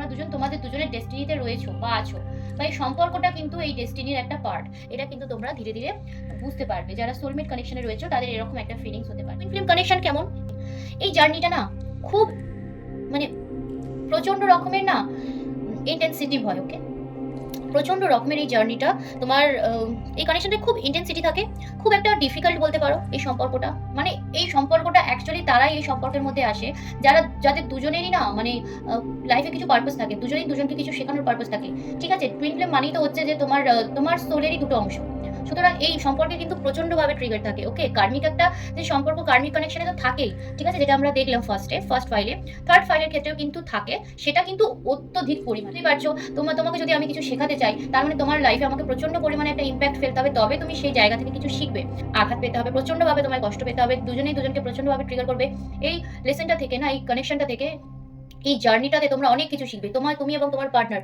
তোমরা দুজন তোমাদের দুজনের ডেস্টিনিতে রয়েছো বা আছো, বা এই সম্পর্কটা কিন্তু এই ডেস্টিনির একটা পার্ট। এটা কিন্তু তোমরা ধীরে ধীরে বুঝতে পারবে। যারা সোলমেট কানেকশনে রয়েছে তাদের এরকম একটা ফিলিংস হতে পারে। টুইন ফ্লেম কানেকশন কেমন? এই জার্নিটা না খুব মানে প্রচন্ড রকমের না ইন্টেন্সিটিভ হয়। ওকে, প্রচন্ড রকমের এই জার্নিটা তোমার এই কানেকশনটা খুব ইন্টেন্সিটি থাকে, খুব একটা ডিফিকাল্ট বলতে পারো এই সম্পর্কটা। মানে এই সম্পর্কটা অ্যাকচুয়ালি তারাই এই সম্পর্কের মধ্যে আসে যাদের দুজনেরই না মানে লাইফে কিছু পারপাস থাকে, দুজনেই দুজনকে কিছু শেখানোর পারপাস থাকে। ঠিক আছে, টুইন ফ্লেম মানেই তো হচ্ছে যে তোমার সোলেরই দুটো অংশ। সুতরাং এই সম্পর্কে কিন্তু প্রচন্ডভাবে ট্রিগার থাকে। ওকে, কার্মিক একটা যে সম্পর্ক, কার্মিক কানেকশনে তো থাকেই। ঠিক আছে, যেটা আমরা দেখলাম ফার্স্ট ফাইলে, থার্ড ফাইলের ক্ষেত্রেও কিন্তু থাকে। সেটা কিন্তু অত্যধিক পরিমাণ। বুঝতেই পারছো, তোমাকে যদি আমি কিছু শেখাতে চাই, তার মানে তোমার লাইফে আমাকে প্রচন্ড পরিমাণে একটা ইম্প্যাক্ট ফেলতে হবে, তবে তুমি সেই জায়গা থেকে কিছু শিখবে। আঘাত পেতে হবে, প্রচন্ডভাবে তোমায় কষ্ট পেতে হবে, দুজনেই দুজনকে প্রচন্ডভাবে ট্রিগার করবে। এই লেসনটা থেকে না, এই কানেকশনটা থেকে, এই জার্নিটাতে তোমরা অনেক কিছু শিখবে, তুমি এবং তোমার পার্টনার।